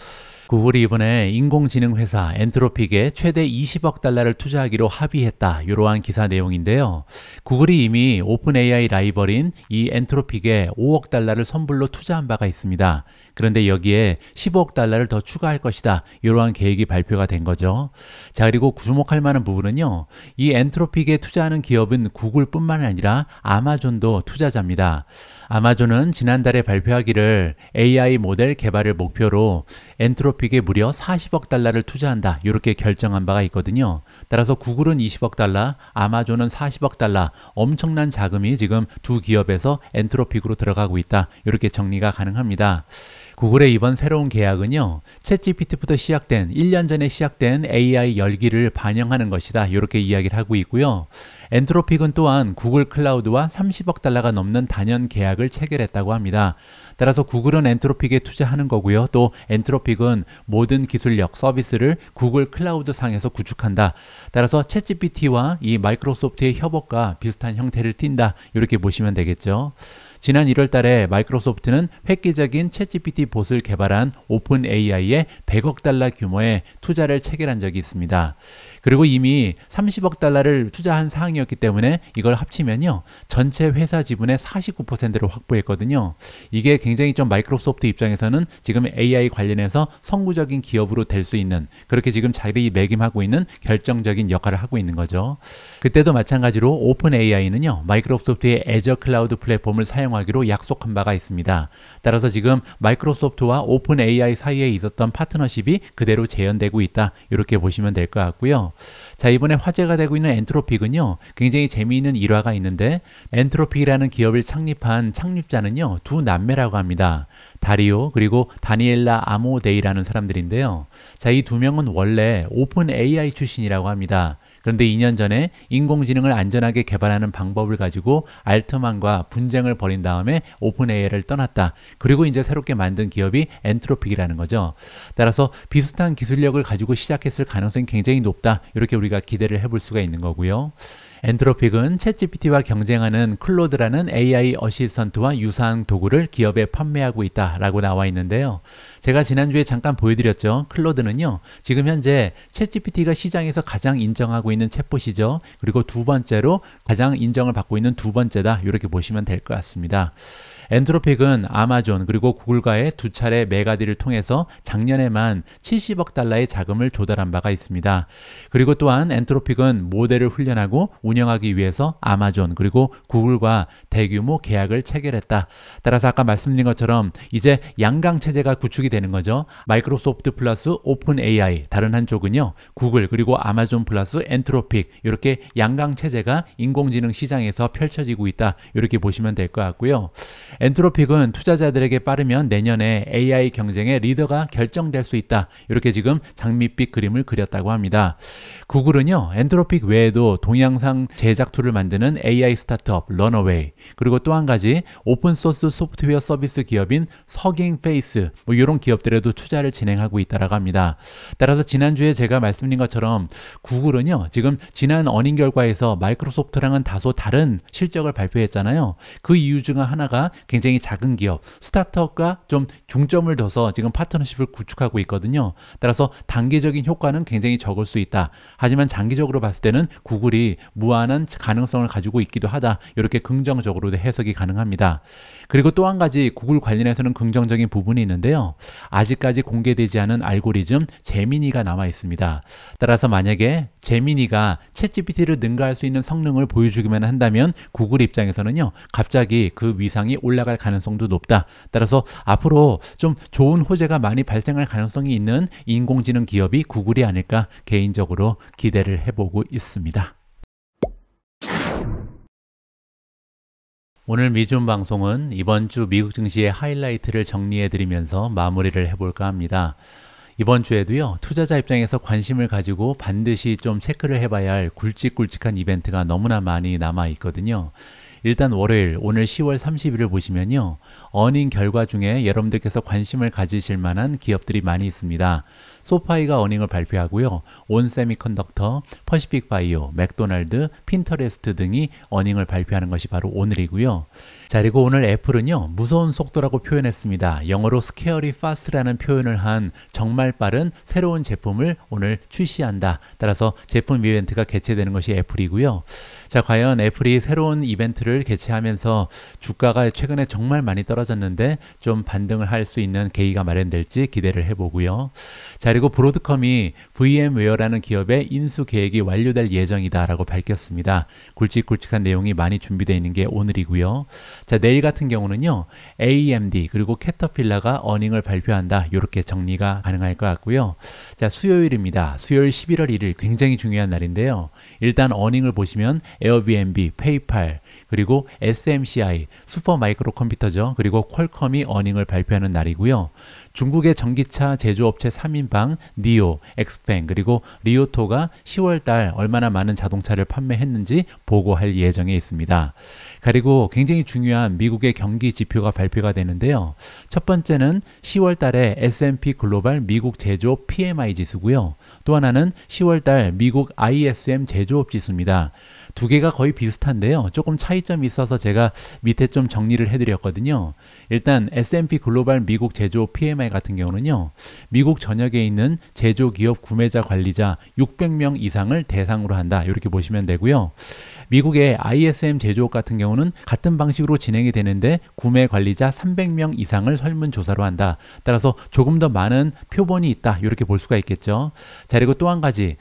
Speaker 1: 구글이 이번에 인공지능 회사 엔트로픽에 최대 20억 달러를 투자하기로 합의했다. 이러한 기사 내용인데요. 구글이 이미 오픈 AI 라이벌인 이 엔트로픽에 5억 달러를 선불로 투자한 바가 있습니다. 그런데 여기에 15억 달러를 더 추가할 것이다. 이러한 계획이 발표가 된 거죠. 자, 그리고 주목할 만한 부분은요. 이 엔트로픽에 투자하는 기업은 구글뿐만 아니라 아마존도 투자자입니다. 아마존은 지난달에 발표하기를 AI 모델 개발을 목표로 엔트로픽에 무려 40억 달러를 투자한다. 이렇게 결정한 바가 있거든요. 따라서 구글은 20억 달러, 아마존은 40억 달러, 엄청난 자금이 지금 두 기업에서 엔트로픽으로 들어가고 있다. 이렇게 정리가 가능합니다. 구글의 이번 새로운 계약은요, 챗GPT부터 시작된 1년 전에 시작된 AI 열기를 반영하는 것이다. 이렇게 이야기를 하고 있고요. 엔트로픽은 또한 구글 클라우드와 30억 달러가 넘는 단연 계약을 체결했다고 합니다. 따라서 구글은 엔트로픽에 투자하는 거고요. 또 엔트로픽은 모든 기술력, 서비스를 구글 클라우드 상에서 구축한다. 따라서 챗GPT와 이 마이크로소프트의 협업과 비슷한 형태를 띈다. 이렇게 보시면 되겠죠. 지난 1월 달에 마이크로소프트는 획기적인 챗GPT 봇을 개발한 오픈 AI에 100억 달러 규모의 투자를 체결한 적이 있습니다. 그리고 이미 30억 달러를 투자한 사항이었기 때문에 이걸 합치면요, 전체 회사 지분의 49%를 확보했거든요. 이게 굉장히 좀 마이크로소프트 입장에서는 지금 AI 관련해서 선구적인 기업으로 될 수 있는, 그렇게 지금 자리매김하고 있는 결정적인 역할을 하고 있는 거죠. 그때도 마찬가지로 오픈 AI는요, 마이크로소프트의 애저 클라우드 플랫폼을 사용하기로 약속한 바가 있습니다. 따라서 지금 마이크로소프트와 오픈 AI 사이에 있었던 파트너십이 그대로 재현되고 있다. 이렇게 보시면 될 것 같고요. 자, 이번에 화제가 되고 있는 엔트로픽은요, 굉장히 재미있는 일화가 있는데, 엔트로픽이라는 기업을 창립한 창립자는요, 두 남매라고 합니다. 다리오 그리고 다니엘라 아모데이라는 사람들인데요. 자, 이 두 명은 원래 오픈 AI 출신이라고 합니다. 그런데 2년 전에 인공지능을 안전하게 개발하는 방법을 가지고 알트만과 분쟁을 벌인 다음에 오픈 AI를 떠났다. 그리고 이제 새롭게 만든 기업이 엔트로픽이라는 거죠. 따라서 비슷한 기술력을 가지고 시작했을 가능성이 굉장히 높다. 이렇게 우리가 기대를 해볼 수가 있는 거고요. 엔트로픽은 챗GPT와 경쟁하는 클로드라는 AI 어시스턴트와 유사한 도구를 기업에 판매하고 있다라고 나와 있는데요. 제가 지난주에 잠깐 보여드렸죠. 클로드는요, 지금 현재 챗GPT가 시장에서 가장 인정하고 있는 챗봇이죠. 그리고 두 번째로 가장 인정을 받고 있는 두 번째다. 이렇게 보시면 될 것 같습니다. 엔트로픽은 아마존 그리고 구글과의 두 차례 메가딜을 통해서 작년에만 70억 달러의 자금을 조달한 바가 있습니다. 그리고 또한 엔트로픽은 모델을 훈련하고 운영하기 위해서 아마존 그리고 구글과 대규모 계약을 체결했다. 따라서 아까 말씀드린 것처럼 이제 양강 체제가 구축이 되는 거죠. 마이크로소프트 플러스 오픈 AI, 다른 한쪽은요, 구글 그리고 아마존 플러스 엔트로픽, 이렇게 양강 체제가 인공지능 시장에서 펼쳐지고 있다. 이렇게 보시면 될 것 같고요. 엔트로픽은 투자자들에게 빠르면 내년에 AI 경쟁의 리더가 결정될 수 있다. 이렇게 지금 장밋빛 그림을 그렸다고 합니다. 구글은요, 엔트로픽 외에도 동영상 영상 제작 툴을 만드는 AI 스타트업 러너웨이, 그리고 또 한 가지 오픈소스 소프트웨어 서비스 기업인 서깅페이스, 뭐 이런 기업들에도 투자를 진행하고 있다라고 합니다. 따라서 지난주에 제가 말씀드린 것처럼 구글은요, 지금 지난 어닝 결과에서 마이크로소프트랑은 다소 다른 실적을 발표했잖아요. 그 이유 중 하나가 굉장히 작은 기업, 스타트업과 좀 중점을 둬서 지금 파트너십을 구축하고 있거든요. 따라서 단기적인 효과는 굉장히 적을 수 있다. 하지만 장기적으로 봤을 때는 구글이 무한한 가능성을 가지고 있기도 하다. 이렇게 긍정적으로도 해석이 가능합니다. 그리고 또 한 가지 구글 관련해서는 긍정적인 부분이 있는데요. 아직까지 공개되지 않은 알고리즘 제미니가 남아 있습니다. 따라서 만약에 제미니가 챗GPT를 능가할 수 있는 성능을 보여주기만 한다면 구글 입장에서는요, 갑자기 그 위상이 올라갈 가능성도 높다. 따라서 앞으로 좀 좋은 호재가 많이 발생할 가능성이 있는 인공지능 기업이 구글이 아닐까 개인적으로 기대를 해보고 있습니다. 오늘 미준 방송은 이번 주 미국 증시의 하이라이트를 정리해드리면서 마무리를 해볼까 합니다. 이번 주에도요, 투자자 입장에서 관심을 가지고 반드시 좀 체크를 해봐야 할 굵직굵직한 이벤트가 너무나 많이 남아 있거든요. 일단 월요일, 오늘 10월 30일을 보시면요, 어닝 결과 중에 여러분들께서 관심을 가지실 만한 기업들이 많이 있습니다. 소파이가 어닝을 발표하고요, 온세미컨덕터, 퍼시픽바이오, 맥도날드, 핀터레스트 등이 어닝을 발표하는 것이 바로 오늘이고요. 자, 그리고 오늘 애플은요, 무서운 속도라고 표현했습니다. 영어로 scary fast라는 표현을 한 정말 빠른 새로운 제품을 오늘 출시한다. 따라서 제품 이벤트가 개최되는 것이 애플이고요. 자, 과연 애플이 새로운 이벤트를 개최하면서 주가가 최근에 정말 많이 떨어졌는데 좀 반등을 할 수 있는 계기가 마련될지 기대를 해보고요. 자, 그리고 브로드컴이 VM웨어라는 기업의 인수 계획이 완료될 예정이다 라고 밝혔습니다. 굵직굵직한 내용이 많이 준비되어 있는 게 오늘이고요. 자, 내일 같은 경우는요, AMD 그리고 캐터필러가 어닝을 발표한다. 이렇게 정리가 가능할 것 같고요. 자, 수요일입니다. 수요일 11월 1일 굉장히 중요한 날인데요. 일단 어닝을 보시면 에어비앤비, 페이팔, 그리고 SMCI, 슈퍼마이크로 컴퓨터죠. 그리고 퀄컴이 어닝을 발표하는 날이고요. 중국의 전기차 제조업체 3인방 니오, 엑스팽, 그리고 리오토가 10월달 얼마나 많은 자동차를 판매했는지 보고할 예정에 있습니다. 그리고 굉장히 중요한 미국의 경기 지표가 발표가 되는데요. 첫 번째는 10월달에 S&P 글로벌 미국 제조업 PMI 지수고요. 또 하나는 10월달 미국 ISM 제조업 지수입니다. 두 개가 거의 비슷한데요. 조금 차이점이 있어서 제가 밑에 좀 정리를 해드렸거든요. 일단 S&P 글로벌 미국 제조업 PMI 같은 경우는요, 미국 전역에 있는 제조기업 구매자 관리자 600명 이상을 대상으로 한다. 이렇게 보시면 되고요. 미국의 ISM 제조업 같은 경우는 같은 방식으로 진행이 되는데 구매 관리자 300명 이상을 설문조사로 한다. 따라서 조금 더 많은 표본이 있다. 이렇게 볼 수가 있겠죠. 자, 그리고 또 한 가지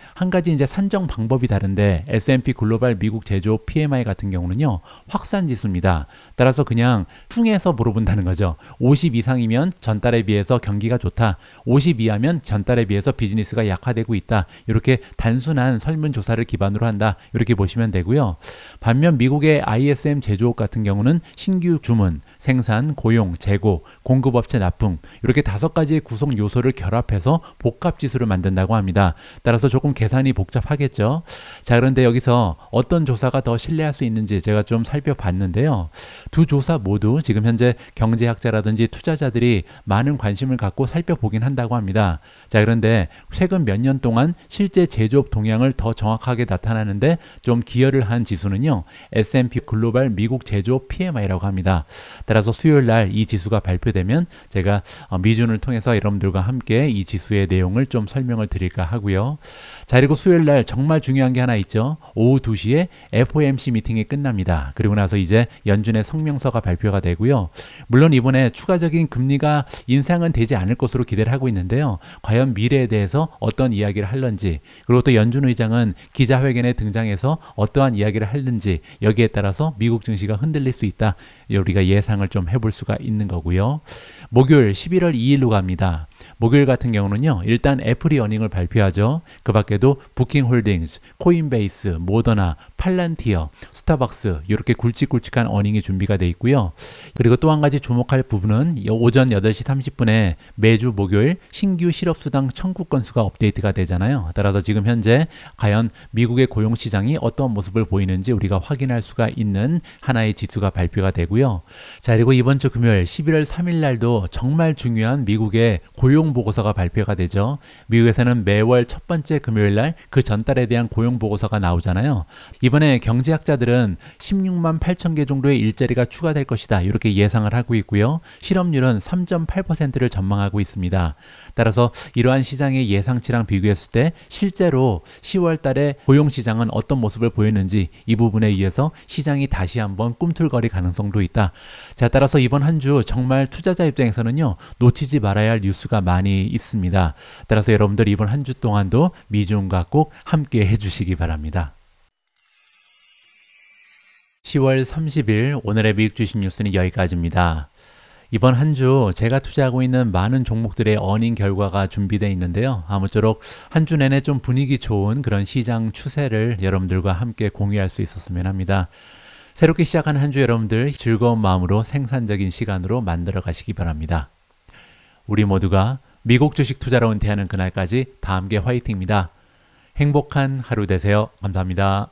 Speaker 1: 이제 산정 방법이 다른데 S&P 글로벌 미국 제조업 PMI 같은 경우는요, 확산 지수입니다. 따라서 그냥 퉁해서 물어본다는 거죠. 50 이상이면 전달에 비해서 경기가 좋다. 50 이하면 전달에 비해서 비즈니스가 약화되고 있다. 이렇게 단순한 설문조사를 기반으로 한다. 이렇게 보시면 되고요. 반면 미국의 ISM 제조업 같은 경우는 신규 주문, 생산, 고용, 재고, 공급업체 납품, 이렇게 5가지의 구성 요소를 결합해서 복합지수를 만든다고 합니다. 따라서 조금 계산이 복잡하겠죠. 자, 그런데 여기서 어떤 조사가 더 신뢰할 수 있는지 제가 좀 살펴봤는데요. 두 조사 모두 지금 현재 경제학자라든지 투자자들이 많은 관심을 갖고 살펴보긴 한다고 합니다. 자, 그런데 최근 몇 년 동안 실제 제조업 동향을 더 정확하게 나타나는데 좀 기여를 한 지수는요, S&P 글로벌 미국 제조업 PMI라고 합니다. 따라서 수요일 날 이 지수가 발표되면 제가 미준을 통해서 여러분들과 함께 이 지수의 내용을 좀 설명을 드릴까 하고요. 자, 그리고 수요일 날 정말 중요한 게 하나 있죠. 오후 2시에 FOMC 미팅이 끝납니다. 그리고 나서 이제 연준의 성명서가 발표가 되고요. 물론 이번에 추가적인 금리가 인상은 되지 않을 것으로 기대를 하고 있는데요. 과연 미래에 대해서 어떤 이야기를 할런지, 그리고 또 연준 의장은 기자회견에 등장해서 어떠한 이야기를 할는지, 여기에 따라서 미국 증시가 흔들릴 수 있다. 우리가 예상을 좀 해볼 수가 있는 거고요. 목요일 11월 2일로 갑니다. 목요일 같은 경우는요, 일단 애플이 어닝을 발표하죠. 그 밖에도 부킹홀딩스, 코인베이스, 모더나, 팔란티어, 스타벅스 이렇게 굵직굵직한 어닝이 준비가 돼 있고요. 그리고 또 한 가지 주목할 부분은 오전 8시 30분에 매주 목요일 신규 실업수당 청구 건수가 업데이트가 되잖아요. 따라서 지금 현재 과연 미국의 고용시장이 어떤 모습을 보이는지 우리가 확인할 수가 있는 하나의 지수가 발표가 되고요. 자, 그리고 이번 주 금요일 11월 3일 날도 정말 중요한 미국의 고용 보고서가 발표가 되죠. 미국에서는 매월 첫 번째 금요일 날 그 전달에 대한 고용 보고서가 나오잖아요. 이번에 경제학자들은 16만 8천 개 정도의 일자리가 추가될 것이다, 이렇게 예상을 하고 있고요. 실업률은 3.8%를 전망하고 있습니다. 따라서 이러한 시장의 예상치랑 비교했을 때 실제로 10월 달에 고용시장은 어떤 모습을 보였는지 이 부분에 의해서 시장이 다시 한번 꿈틀거릴 가능성도 있다. 자, 따라서 이번 한 주 정말 투자자 입장에서는요, 놓치지 말아야 할 뉴스가 많이 있습니다. 따라서 여러분들 이번 한 주 동안도 미중과 꼭 함께 해주시기 바랍니다. 10월 30일 오늘의 미국 주식 뉴스는 여기까지입니다. 이번 한 주 제가 투자하고 있는 많은 종목들의 어닝 결과가 준비되어 있는데요. 아무쪼록 한 주 내내 좀 분위기 좋은 그런 시장 추세를 여러분들과 함께 공유할 수 있었으면 합니다. 새롭게 시작하는 한 주 여러분들 즐거운 마음으로 생산적인 시간으로 만들어 가시기 바랍니다. 우리 모두가 미국 주식 투자로 은퇴하는 그날까지 다 함께 화이팅입니다. 행복한 하루 되세요. 감사합니다.